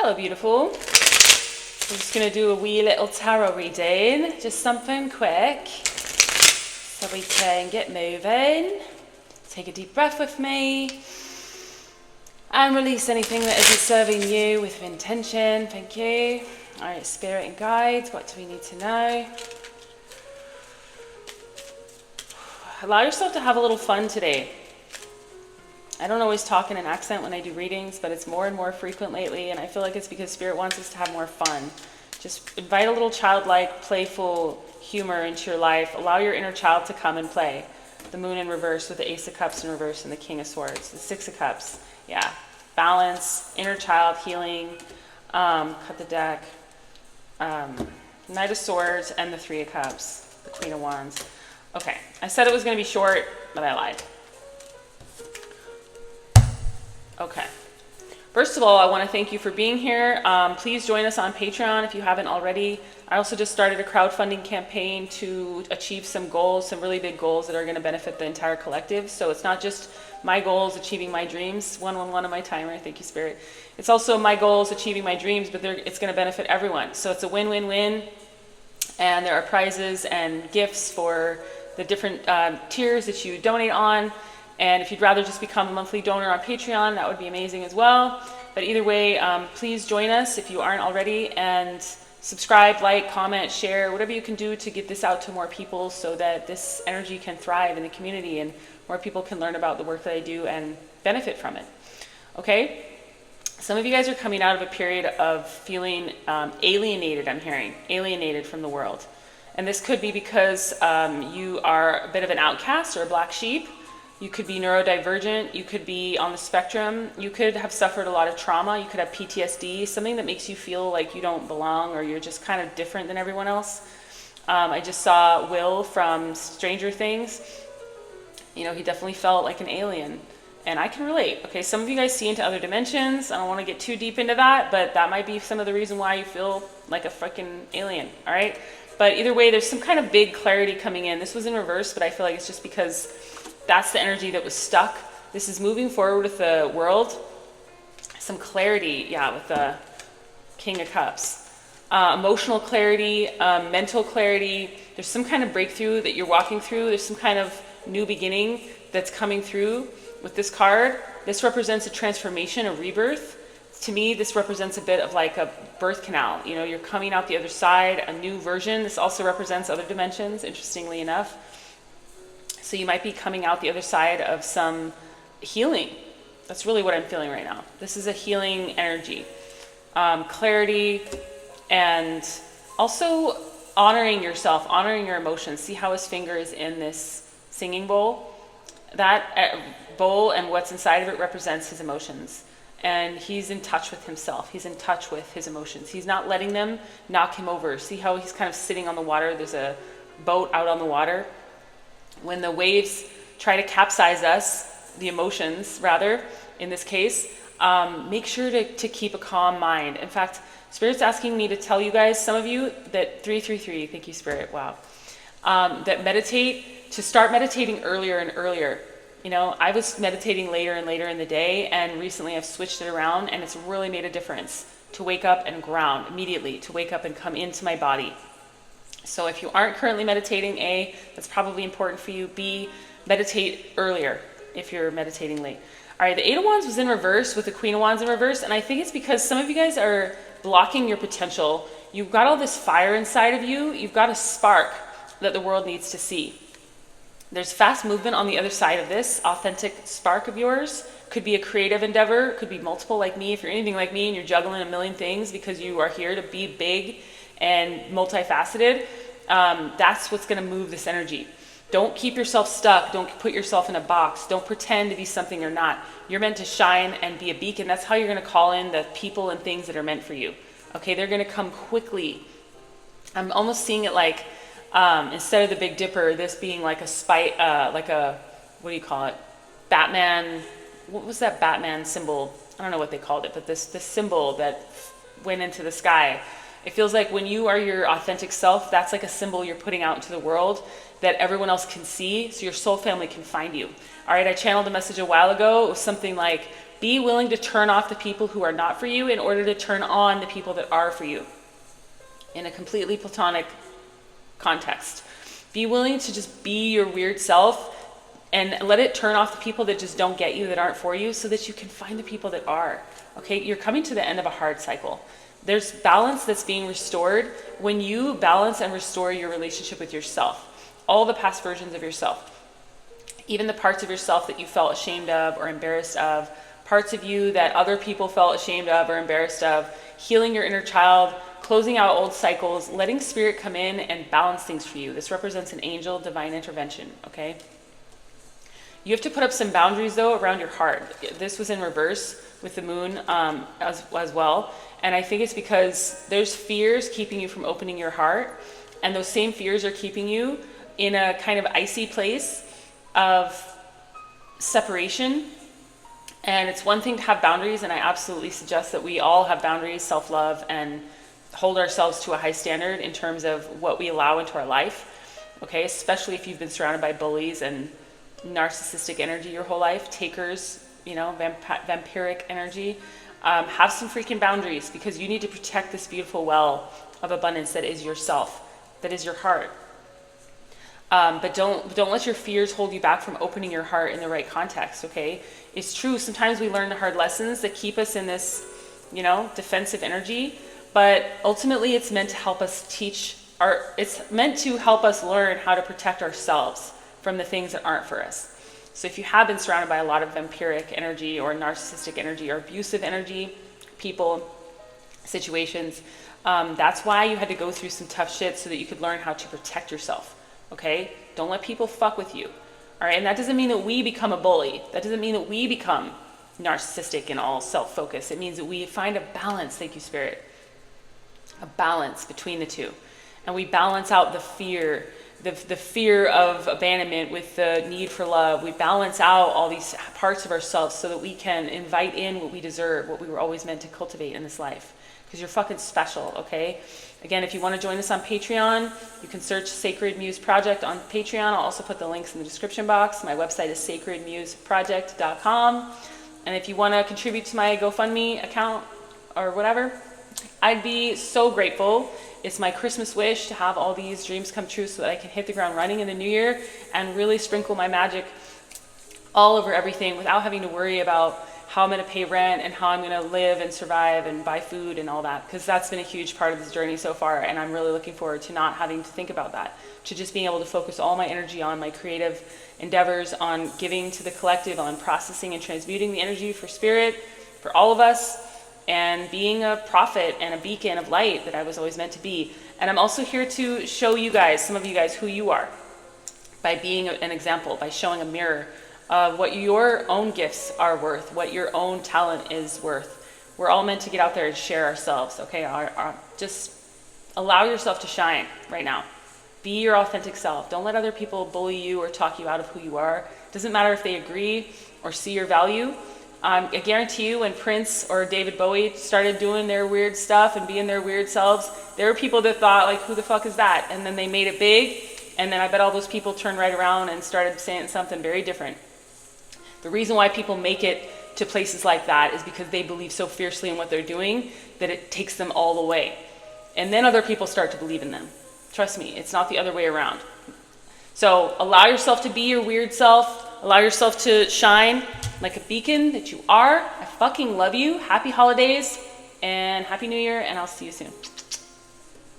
Hello, beautiful. We're just going to do a wee little tarot reading, just something quick, so we can get moving. Take a deep breath with me, and release anything that isn't serving you with intention. Thank you. All right, spirit and guides, what do we need to know? Allow yourself to have a little fun today. I don't always talk in an accent when I do readings, but it's more and more frequent lately, and I feel like it's because Spirit wants us to have more fun. Just invite a little childlike, playful humor into your life. Allow your inner child to come and play. The Moon in reverse with the Ace of Cups in reverse and the King of Swords. The Six of Cups. Yeah. Balance, inner child, healing. Cut the deck. Knight of Swords and the Three of Cups. The Queen of Wands. Okay. I said it was going to be short, but I lied. Okay. First of all, I want to thank you for being here. Please join us on Patreon if you haven't already. I also just started a crowdfunding campaign to achieve some goals, some really big goals that are going to benefit the entire collective. So it's not just my goals, achieving my dreams, 111 on my timer, thank you, Spirit. It's also my goals, achieving my dreams, but it's going to benefit everyone. So it's a win-win-win, and there are prizes and gifts for the different tiers that you donate on. And if you'd rather just become a monthly donor on Patreon, that would be amazing as well. But either way, please join us if you aren't already, and subscribe, like, comment, share, whatever you can do to get this out to more people so that this energy can thrive in the community and more people can learn about the work that I do and benefit from it. Okay? Some of you guys are coming out of a period of feeling alienated, I'm hearing, alienated from the world. And this could be because you are a bit of an outcast or a black sheep. You could be neurodivergent, you could be on the spectrum, you could have suffered a lot of trauma, you could have PTSD, something that makes you feel like you don't belong or you're just kind of different than everyone else. I just saw Will from Stranger Things. You know, he definitely felt like an alien, and I can relate. Okay, some of you guys see into other dimensions. I don't want to get too deep into that, but that might be some of the reason why you feel like a freaking alien, all right? But either way, there's some kind of big clarity coming in. This was in reverse, but I feel like it's just because that's the energy that was stuck. This is moving forward with the world. Some clarity, yeah, with the King of Cups. Emotional clarity, mental clarity. There's some kind of breakthrough that you're walking through. There's some kind of new beginning that's coming through with this card. This represents a transformation, a rebirth. To me, this represents a bit of like a birth canal. You know, you're coming out the other side, a new version. This also represents other dimensions, interestingly enough. So you might be coming out the other side of some healing. That's really what I'm feeling right now. This is a healing energy. Clarity, and also honoring yourself, honoring your emotions. See how his finger is in this singing bowl? That bowl and what's inside of it represents his emotions. And he's in touch with himself. He's in touch with his emotions. He's not letting them knock him over. See how he's kind of sitting on the water? There's a boat out on the water. When the waves try to capsize us, the emotions rather, in this case, make sure to keep a calm mind. In fact, Spirit's asking me to tell you guys, some of you, that 333, thank you, Spirit, wow, that meditate, to start meditating earlier and earlier. You know, I was meditating later and later in the day, and recently I've switched it around, and it's really made a difference to wake up and ground immediately, to wake up and come into my body. So if you aren't currently meditating, A, that's probably important for you. B, meditate earlier if you're meditating late. All right, the Eight of Wands was in reverse with the Queen of Wands in reverse, and I think it's because some of you guys are blocking your potential. You've got all this fire inside of you. You've got a spark that the world needs to see. There's fast movement on the other side of this authentic spark of yours. Could be a creative endeavor, could be multiple like me. If you're anything like me and you're juggling a million things because you are here to be big and multifaceted, that's what's going to move this energy. Don't keep yourself stuck. Don't put yourself in a box. Don't pretend to be something you're not. You're meant to shine and be a beacon. That's how you're going to call in the people and things that are meant for you. Okay, they're going to come quickly. I'm almost seeing it like, instead of the Big Dipper, this being like a spite, like a, what do you call it? Batman. What was that Batman symbol? I don't know what they called it, but this symbol that went into the sky. It feels like when you are your authentic self, that's like a symbol you're putting out into the world that everyone else can see, so your soul family can find you. All right, I channeled a message a while ago. It was something like, Be willing to turn off the people who are not for you in order to turn on the people that are for you in a completely platonic context. Be willing to just be your weird self and let it turn off the people that just don't get you, that aren't for you, so that you can find the people that are. Okay, you're coming to the end of a hard cycle. There's balance that's being restored when you balance and restore your relationship with yourself. All the past versions of yourself. Even the parts of yourself that you felt ashamed of or embarrassed of. Parts of you that other people felt ashamed of or embarrassed of. Healing your inner child. Closing out old cycles. Letting spirit come in and balance things for you. This represents an angel divine intervention. Okay? You have to put up some boundaries, though, around your heart. This was in reverse with the moon as well. And I think it's because there's fears keeping you from opening your heart. And those same fears are keeping you in a kind of icy place of separation. And it's one thing to have boundaries, and I absolutely suggest that we all have boundaries, self-love, and hold ourselves to a high standard in terms of what we allow into our life. Okay, especially if you've been surrounded by bullies and narcissistic energy your whole life, takers, vampiric energy. Have some freaking boundaries, because you need to protect this beautiful well of abundance that is yourself, that is your heart. But don't let your fears hold you back from opening your heart in the right context. Okay, it's true. Sometimes we learn the hard lessons that keep us in this, defensive energy. But ultimately, it's meant to help us it's meant to help us learn how to protect ourselves from the things that aren't for us. So if you have been surrounded by a lot of vampiric energy or narcissistic energy or abusive energy, people, situations, that's why you had to go through some tough shit so that you could learn how to protect yourself. Okay? Don't let people fuck with you. All right? And that doesn't mean that we become a bully. That doesn't mean that we become narcissistic and all self-focused. It means that we find a balance, thank you, Spirit, a balance between the two. And we balance out the fear, the fear of abandonment with the need for love. We balance out all these parts of ourselves so that we can invite in what we deserve, what we were always meant to cultivate in this life. Because you're fucking special, okay? Again, if you want to join us on Patreon, you can search Sacred Muse Project on Patreon. I'll also put the links in the description box. My website is sacredmuseproject.com. And if you want to contribute to my GoFundMe account or whatever, I'd be so grateful. It's my Christmas wish to have all these dreams come true so that I can hit the ground running in the new year and really sprinkle my magic all over everything without having to worry about how I'm going to pay rent and how I'm going to live and survive and buy food and all that, because that's been a huge part of this journey so far, and I'm really looking forward to not having to think about that, to just being able to focus all my energy on my creative endeavors, on giving to the collective, on processing and transmuting the energy for spirit, for all of us, and being a prophet and a beacon of light that I was always meant to be. And I'm also here to show you guys, some of you guys, who you are by being an example, by showing a mirror of what your own gifts are worth, what your own talent is worth. We're all meant to get out there and share ourselves, okay? Just allow yourself to shine right now. Be your authentic self. Don't let other people bully you or talk you out of who you are. It doesn't matter if they agree or see your value. I guarantee you when Prince or David Bowie started doing their weird stuff and being their weird selves, there were people that thought, like, who the fuck is that? And then they made it big, and then I bet all those people turned right around and started saying something very different. The reason why people make it to places like that is because they believe so fiercely in what they're doing that it takes them all the way. And then other people start to believe in them. Trust me, it's not the other way around. So allow yourself to be your weird self. Allow yourself to shine like a beacon that you are. I fucking love you. Happy holidays and Happy New Year, and I'll see you soon.